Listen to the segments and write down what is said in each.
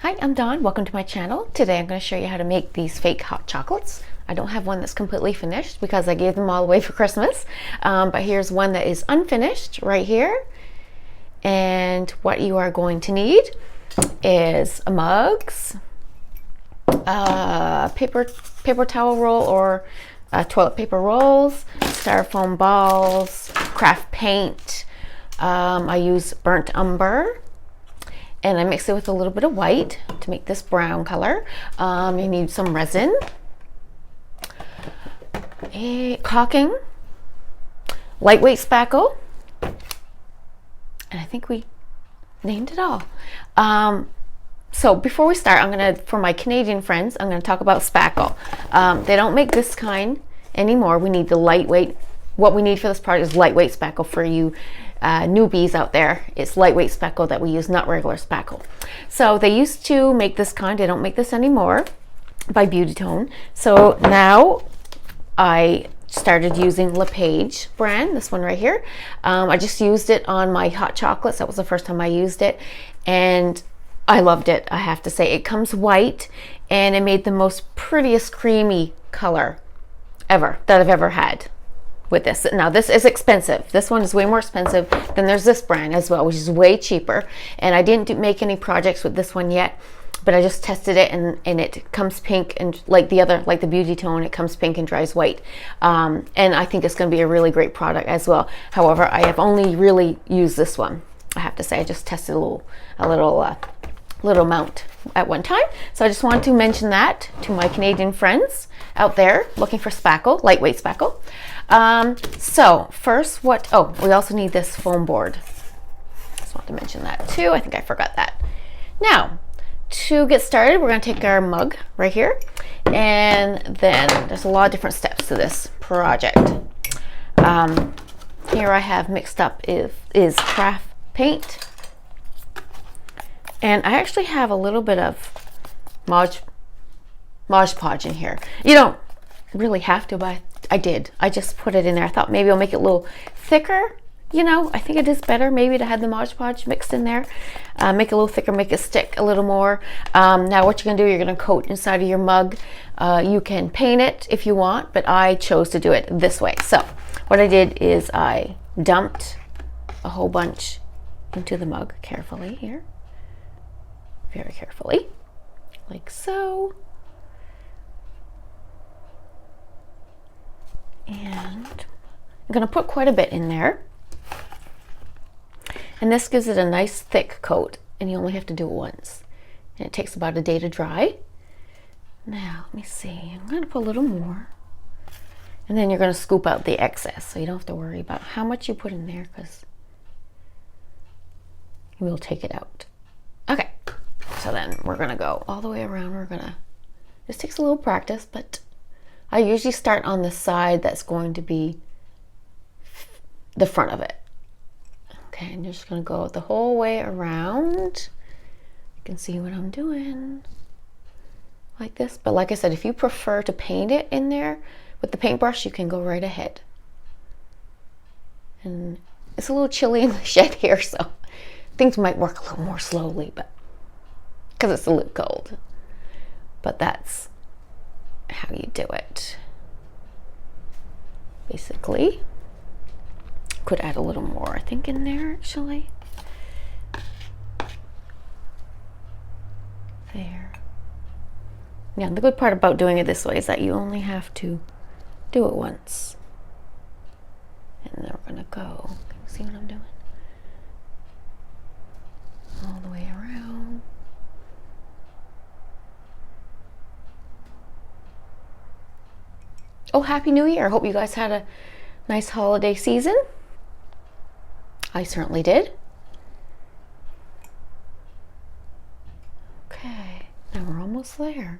Hi, I'm Dawn. Welcome to my channel. Today I'm going to show you how to make these fake hot chocolates. I don't have one that's completely finished because I gave them all away for Christmas. But here's one that is unfinished right here. And what you are going to need is mugs, paper towel roll or toilet paper rolls, styrofoam balls, craft paint. I use burnt umber. And I mix it with a little bit of white to make this brown color. You need some resin, caulking, lightweight spackle, and I think we named it all. So before we start, for my Canadian friends, I'm gonna talk about spackle. They don't make this kind anymore. We need the lightweight. What we need for this part is lightweight spackle for you newbies out there. It's lightweight spackle that we use, not regular spackle. So they used to make this kind. They don't make this anymore by Beauty Tone. So now I started using LePage brand, this one right here. I just used it on my hot chocolates. That was the first time I used it, and I loved it. I have to say, it comes white, and it made the most prettiest creamy color ever that I've ever had with this. Now this is expensive. This one is way more expensive than there's this brand as well, which is way cheaper. And I didn't make any projects with this one yet, but I just tested it, and it comes pink, and like the Beauty Tone, it comes pink and dries white. And I think it's going to be a really great product as well. However, I have only really used this one. I have to say, I just tested a little amount at one time. So I just wanted to mention that to my Canadian friends out there looking for spackle, lightweight spackle. So first, we also need this foam board. Just want to mention that too. I think I forgot that. Now, to get started, we're going to take our mug right here, and then there's a lot of different steps to this project. Here I have mixed up is craft paint, and I actually have a little bit of Mod Podge in here. You don't really have to, but I did. I just put it in there. I thought maybe I'll make it a little thicker. You know, I think it is better maybe to have the Mod Podge mixed in there. Make it a little thicker, make it stick a little more. Now what you're going to do, you're going to coat inside of your mug. You can paint it if you want, but I chose to do it this way. So what I did is I dumped a whole bunch into the mug carefully here. Very carefully, like so. And I'm going to put quite a bit in there. And this gives it a nice thick coat, and you only have to do it once. And it takes about a day to dry. Now, let me see. I'm going to put a little more. And then you're going to scoop out the excess, so you don't have to worry about how much you put in there, because we'll take it out. Okay, so then we're going to go all the way around. This takes a little practice, but I usually start on the side that's going to be the front of it. Okay, and you're just going to go the whole way around. You can see what I'm doing. Like this. But like I said, if you prefer to paint it in there with the paintbrush, you can go right ahead. And it's a little chilly in the shed here, so things might work a little more slowly, but because it's a little cold. But that's how you do it. Basically, could add a little more, I think, in there actually. There. Yeah, the good part about doing it this way is that you only have to do it once. And then we're gonna go. Can you see what I'm doing? All the way around. Oh, Happy New Year. I hope you guys had a nice holiday season. I certainly did. Okay, now we're almost there.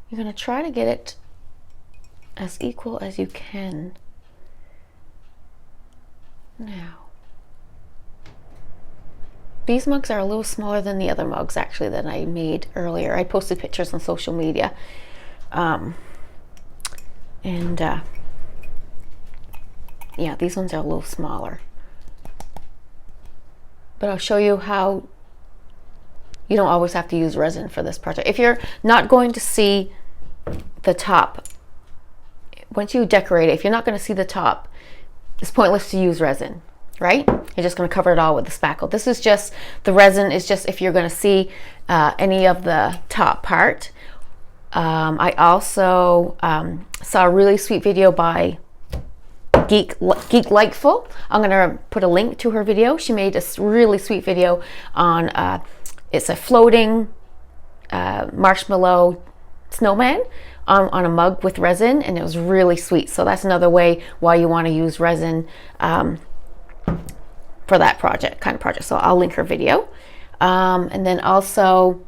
You're going to try to get it as equal as you can. Now, these mugs are a little smaller than the other mugs actually that I made earlier. I posted pictures on social media. Yeah, these ones are a little smaller. But I'll show you how You don't always have to use resin for this project. If you're not going to see the top, once you decorate it, if you're not going to see the top, it's pointless to use resin, right? You're just going to cover it all with the spackle. This is just, the resin is just if you're going to see any of the top part. I also saw a really sweet video by Geek Likeful. I'm going to put a link to her video. She made a really sweet video on, it's a floating marshmallow snowman on a mug with resin, and it was really sweet. So that's another way why you want to use resin for that kind of project. So I'll link her video. And then also,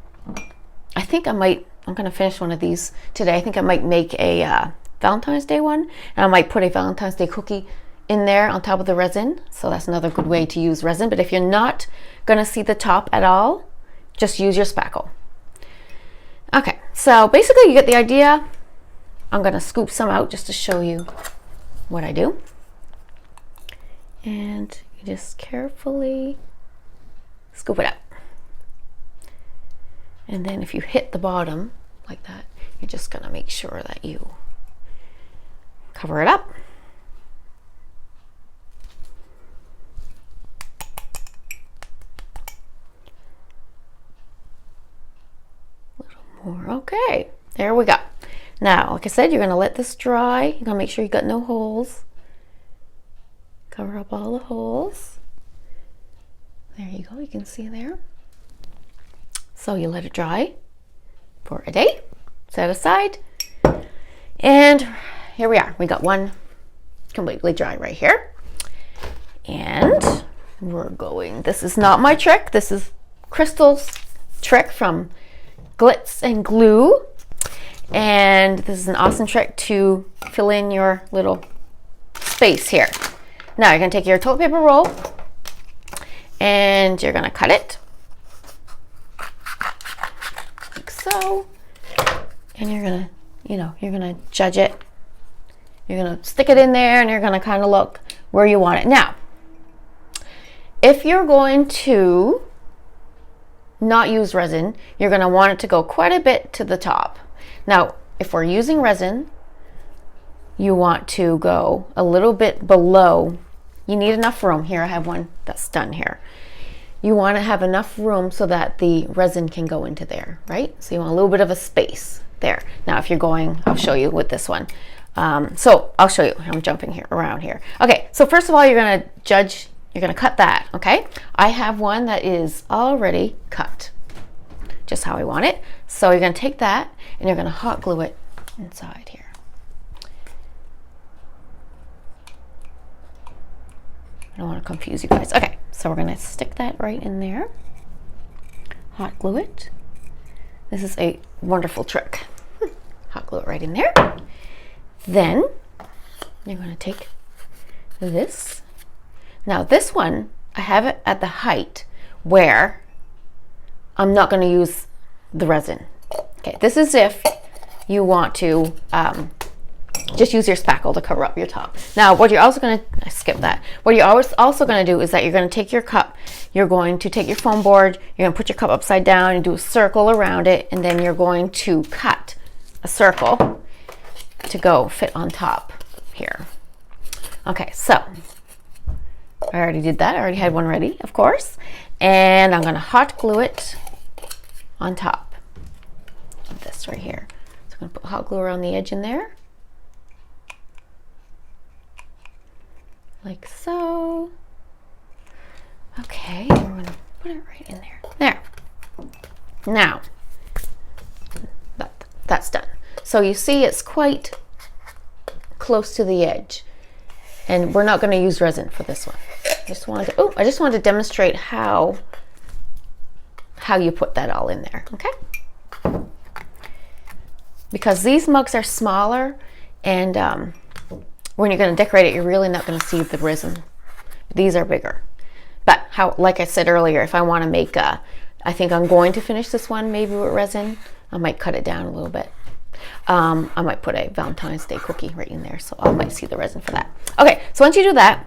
I think I'm going to finish one of these today. I think I might make a Valentine's Day one, and I might put a Valentine's Day cookie in there on top of the resin. So that's another good way to use resin. But if you're not going to see the top at all, just use your spackle. Okay, so basically you get the idea. I'm going to scoop some out just to show you what I do. And you just carefully scoop it up. And then if you hit the bottom like that, you're just going to make sure that you cover it up. A little more. Okay, there we go. Now, like I said, you're going to let this dry. You're going to make sure you got no holes. Cover up all the holes. There you go. You can see there. So you let it dry for a day. Set aside. And here we are. We got one completely dry right here. And we're going, this is not my trick. This is Crystal's trick from Glitz and Glue. And this is an awesome trick to fill in your little space here. Now you're going to take your toilet paper roll and you're going to cut it like so. And you're going to, you're going to judge it. You're going to stick it in there and you're going to kind of look where you want it. Now, if you're going to not use resin, you're going to want it to go quite a bit to the top. Now, if we're using resin, you want to go a little bit below. You need enough room. Here, I have one that's done here. You want to have enough room so that the resin can go into there, right? So you want a little bit of a space there. Now, if you're going, I'll show you with this one. So I'll show you. I'm jumping here around here. Okay, so first of all, you're going to judge. You're going to cut that, okay? I have one that is already cut, just how I want it. So you're going to take that and you're going to hot glue it inside here. I don't want to confuse you guys. Okay, so we're going to stick that right in there. Hot glue it. This is a wonderful trick. Hot glue it right in there. Then you're going to take this. Now this one, I have it at the height where I'm not going to use the resin. Okay, this is if you want to just use your spackle to cover up your top. Now, what you're also going to, skip that. What you're also going to do is that you're going to take your cup, you're going to take your foam board, you're going to put your cup upside down and do a circle around it, and then you're going to cut a circle to go fit on top here. Okay, so I already did that. I already had one ready, of course. And I'm going to hot glue it on top of this right here. So I'm going to put hot glue around the edge in there. Like so. Okay, we're going to put it right in there. There. Now, that's done. So you see it's quite close to the edge. And we're not going to use resin for this one. I just wanted to demonstrate how you put that all in there, okay? Because these mugs are smaller, and when you're going to decorate it, you're really not going to see the resin. These are bigger. But like I said earlier, if I want to make I think I'm going to finish this one maybe with resin. I might cut it down a little bit. I might put a Valentine's Day cookie right in there, so I might see the resin for that. Okay, so once you do that,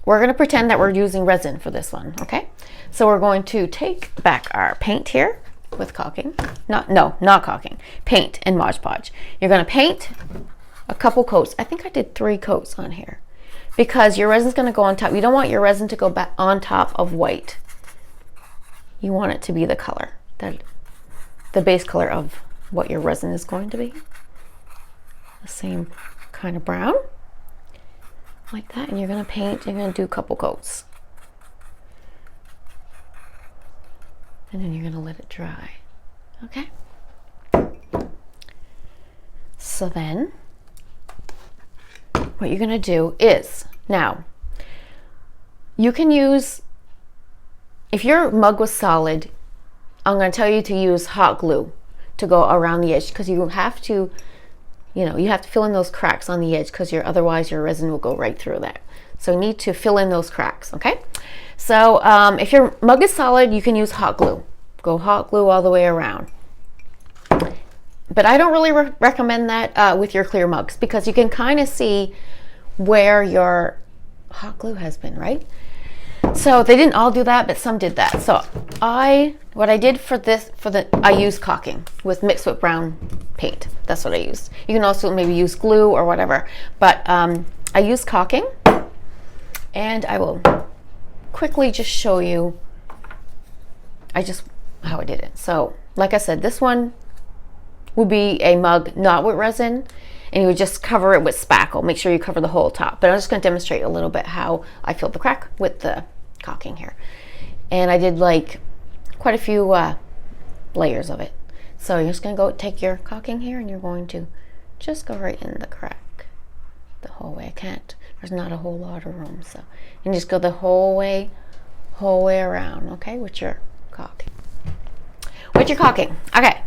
we're going to pretend that we're using resin for this one, okay? So we're going to take back our paint here with caulking. Not caulking. Paint and Mod Podge. You're going to paint a couple coats. I think I did 3 coats on here because your resin's going to go on top. You don't want your resin to go back on top of white. You want it to be the color, the base color of what your resin is going to be. The same kind of brown, like that. And you're going to paint, you're going to do a couple coats. And then you're going to let it dry. Okay? So then, what you're going to do is, now, you can use, if your mug was solid, I'm going to tell you to use hot glue to go around the edge, because you have to, you have to fill in those cracks on the edge, because otherwise your resin will go right through there. So you need to fill in those cracks, okay? So if your mug is solid, you can use hot glue. Go hot glue all the way around. But I don't really recommend that with your clear mugs, because you can kind of see where your hot glue has been, right? So they didn't all do that, but some did that. So what I did for this, I used caulking mixed with brown paint. That's what I used. You can also maybe use glue or whatever, but I used caulking, and I will quickly just show you how I did it. So like I said, this one would be a mug not with resin, and you would just cover it with spackle. Make sure you cover the whole top. But I'm just going to demonstrate a little bit how I filled the crack with the caulking here. And I did like quite a few layers of it. So you're just going to go take your caulking here, and you're going to just go right in the crack the whole way. There's not a whole lot of room, so and just go the whole way around, okay, with your caulking. Okay,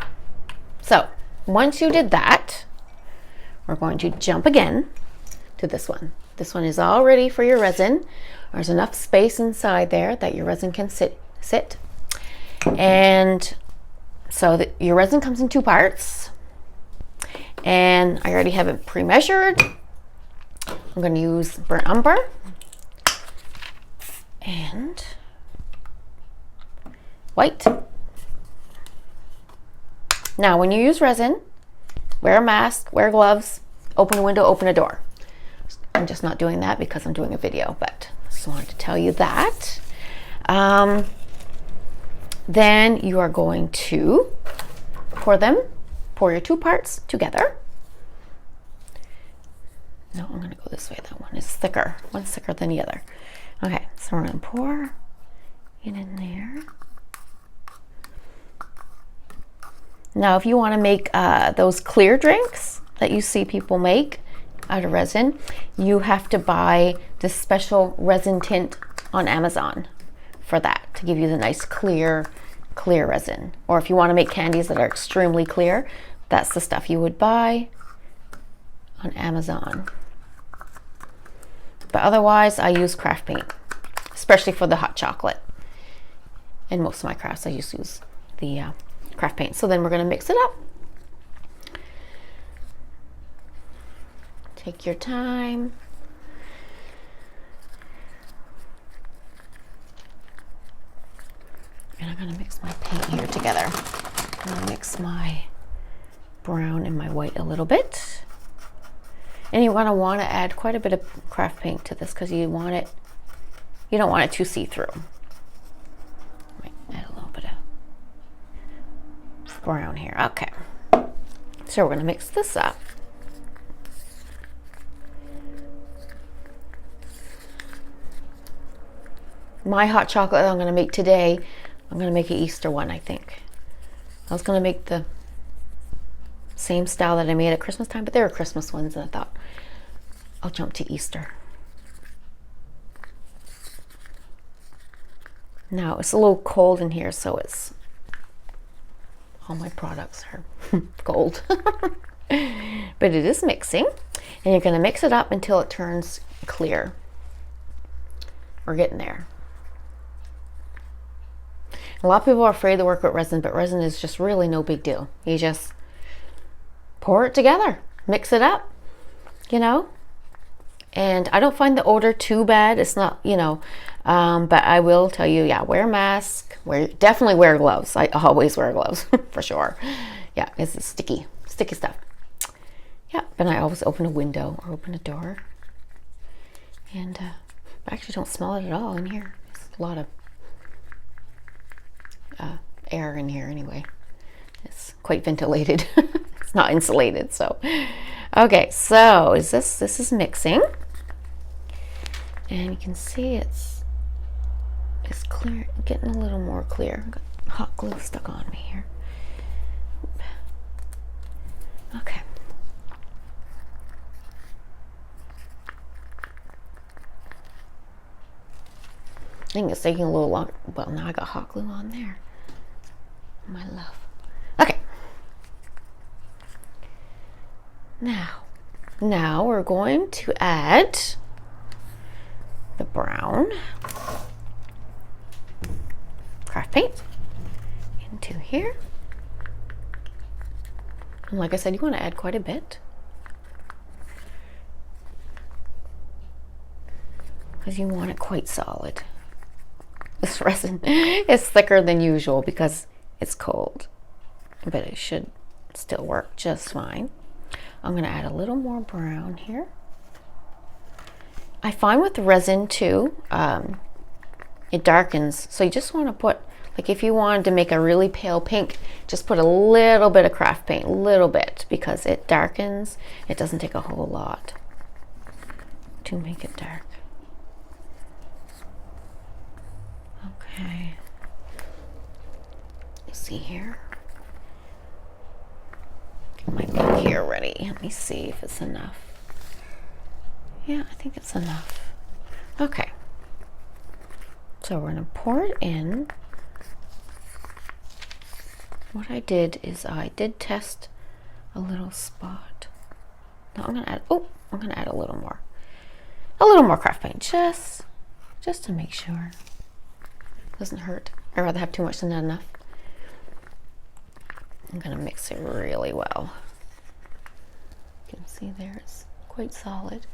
so once you did that, we're going to jump again to this one. This one is all ready for your resin. There's enough space inside there that your resin can sit. And so your resin comes in 2 parts. And I already have it pre-measured. I'm going to use burnt umber and white. Now, when you use resin, wear a mask, wear gloves, open a window, open a door. I'm just not doing that because I'm doing a video, but I just wanted to tell you that. Then you are going to pour your 2 parts together. No, I'm going to go this way. That one is thicker. One's thicker than the other. Okay, so we're going to pour it in there. Now, if you want to make those clear drinks that you see people make out of resin, you have to buy this special resin tint on Amazon for that, to give you the nice clear resin. Or if you want to make candies that are extremely clear, that's the stuff you would buy on Amazon. But otherwise, I use craft paint, especially for the hot chocolate. In most of my crafts, I just use the craft paint. So then we're going to mix it up. Take your time. And I'm going to mix my paint here together. I'm going to mix my brown and my white a little bit. And you're going to want to add quite a bit of craft paint to this, because you don't want it too see-through. Might add a little bit of brown here. Okay. So we're going to mix this up. My hot chocolate I'm going to make today, I'm going to make an Easter one, I think. I was going to make the same style that I made at Christmas time, but they were Christmas ones, and I thought I'll jump to Easter. Now it's a little cold in here, so all my products are cold. But it is mixing, and you're going to mix it up until it turns clear. We're getting there. A lot of people are afraid to work with resin, but resin is just really no big deal. You just pour it together, mix it up, and I don't find the odor too bad. It's not, But I will tell you, yeah, wear a mask, definitely wear gloves. I always wear gloves for sure. Yeah, it's sticky stuff. Yeah, but I always open a window or open a door. And I actually don't smell it at all in here. There's a lot of air in here anyway. It's quite ventilated. It's not insulated, so. Okay, so this is mixing. And you can see it's clear, getting a little more clear. I've got hot glue stuck on me here. Okay. I think it's taking a little long. Well, now I got hot glue on there. My love. Okay. Now we're going to add the brown craft paint into here. And like I said, you want to add quite a bit, because you want it quite solid. This resin is thicker than usual because it's cold, but it should still work just fine. I'm going to add a little more brown here. I find with the resin too, it darkens. So you just want to put, like if you wanted to make a really pale pink, just put a little bit of craft paint, a little bit, because it darkens. It doesn't take a whole lot to make it dark. Okay. You see here? It might be here already. Let me see if it's enough. Yeah, I think it's enough. Okay. So we're going to pour it in. What I did is I did test a little spot. Now I'm going to add, I'm going to add a little more craft paint, just to make sure. Doesn't hurt. I'd rather have too much than not enough. I'm going to mix it really well. You can see there it's quite solid.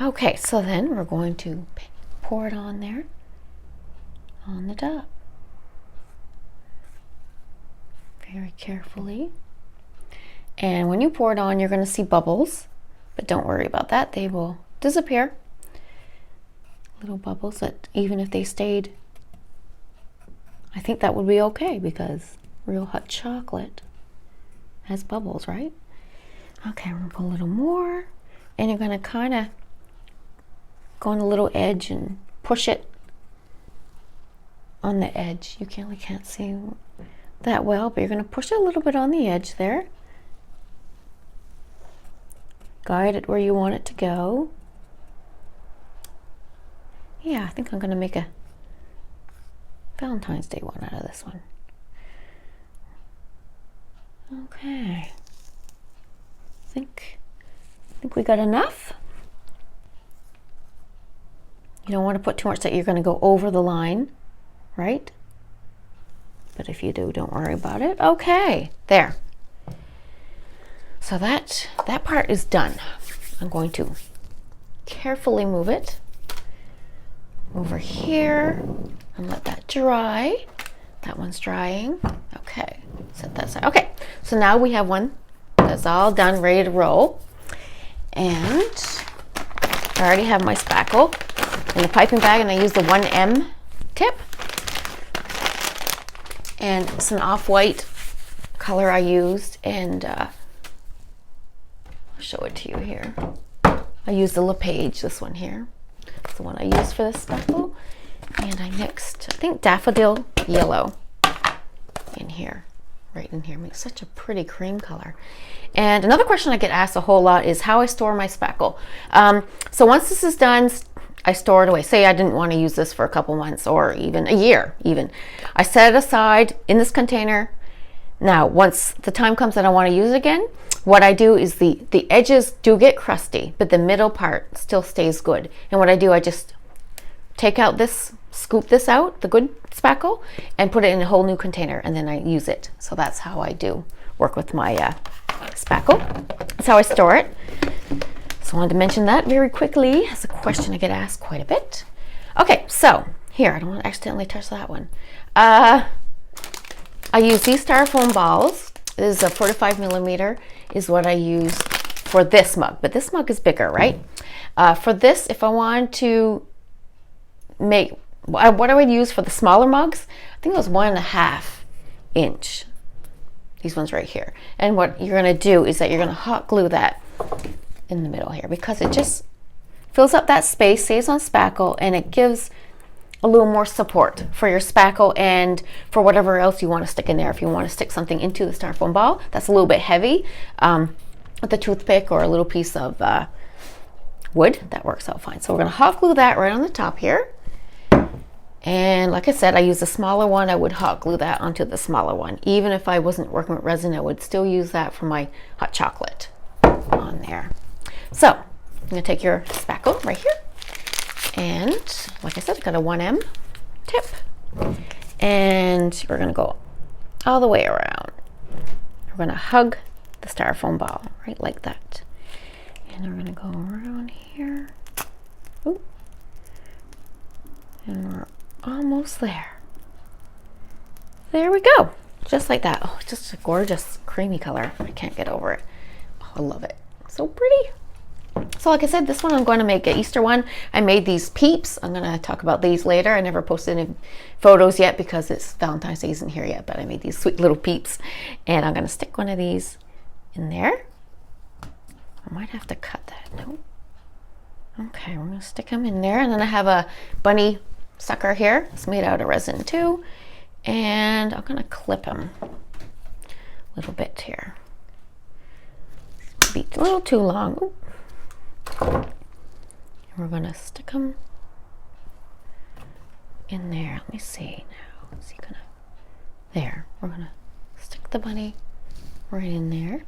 Okay, so then we're going to pour it on there on the top. Very carefully. And when you pour it on, you're going to see bubbles, but don't worry about that. They will disappear. Little bubbles that even if they stayed, I think that would be okay, because real hot chocolate has bubbles, right? Okay, we're going to put a little more, and you're going to kind of go on a little edge and push it on the edge. You can't see that well, but you're going to push it a little bit on the edge there. Guide it where you want it to go. Yeah, I think I'm going to make a Valentine's Day one out of this one. Okay. I think we got enough. You don't want to put too much that you're going to go over the line, right? But if you do, don't worry about it. Okay, there. So that part is done. I'm going to carefully move it over here and let that dry. That one's drying. Okay, set that aside. Okay, so now we have one that's all done, ready to roll. And I already have my spackle in the piping bag, and I use the 1M tip. And it's an off-white color I used, and I'll show it to you here. I used the LePage, this one here. It's the one I used for this spackle. And I mixed, I think, daffodil yellow in here, right in here. Makes such a pretty cream color. And another question I get asked a whole lot is how I store my spackle. So once this is done, I store it away. Say I didn't want to use this for a couple months or even a year even. I set it aside in this container. Now, once the time comes that I want to use it again, what I do is the edges do get crusty, but the middle part still stays good. And what I do, I just take out this, scoop this out, the good spackle, and put it in a whole new container, and then I use it. So that's how I do work with my spackle. That's how I store it. So Just wanted to mention that very quickly. It's a question I get asked quite a bit. Okay, so here, I don't want to accidentally touch that one. I use these styrofoam balls. This is a 45 millimeter is what I use for this mug, but this mug is bigger, right? For this, if I want to make, what I would use for the smaller mugs, I think it was 1.5 inch. These ones right here. And what you're gonna do is that you're gonna hot glue that in the middle here, because it just fills up that space, stays on spackle, and it gives a little more support for your spackle and for whatever else you want to stick in there. If you want to stick something into the styrofoam ball that's a little bit heavy, with a toothpick or a little piece of wood, that works out fine. So we're going to hot glue that right on the top here. And like I said, I use a smaller one. I would hot glue that onto the smaller one. Even if I wasn't working with resin, I would still use that for my hot chocolate on there. So I'm going to take your spackle right here. And like I said, I've got a 1M tip. And we're going to go all the way around. We're going to hug the styrofoam ball right like that. And we're going to go around here. Ooh. And we're almost there. There we go. Just like that. Oh, it's just a gorgeous creamy color. I can't get over it. Oh, I love it. So pretty. So like I said, this one I'm going to make an Easter one. I made these peeps. I'm going to talk about these later. I never posted any photos yet because it's Valentine's Day isn't here yet, but I made these sweet little peeps. And I'm going to stick one of these in there. I might have to cut that. No. Okay, we're going to stick them in there. And then I have a bunny sucker here. It's made out of resin too. And I'm going to clip them a little bit here. Maybe a little too long. Ooh. And we're going to stick them in there. Let me see now. Is he gonna? There. We're going to stick the bunny right in there.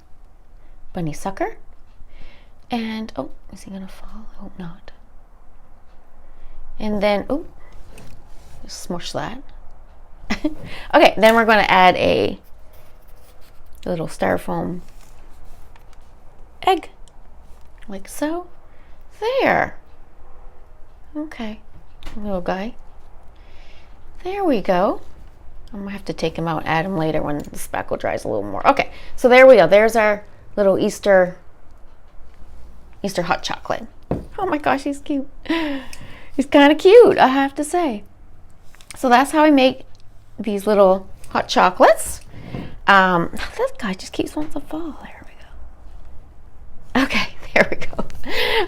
Bunny sucker. And, oh, is he going to fall? I hope not. And then, oh, just smush that. Okay, then we're going to add a little styrofoam egg. Like so. There. Okay, little guy. There we go. I'm gonna have to take him out and add him later when the spackle dries a little more. Okay, so there we go. There's our little Easter hot chocolate. Oh my gosh, he's cute. He's kind of cute, I have to say. So that's how I make these little hot chocolates. This guy just keeps wanting to fall. There we go. Okay. There we go.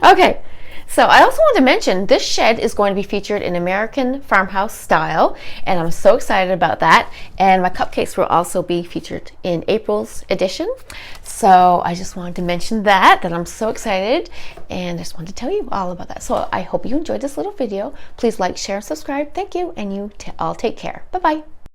Okay, so I also want to mention this shed is going to be featured in American farmhouse style, and I'm so excited about that. And my cupcakes will also be featured in April's edition. So I just wanted to mention that I'm so excited, and I just wanted to tell you all about that. So I hope you enjoyed this little video. Please like, share, and subscribe. Thank you, and you all take care. Bye-bye.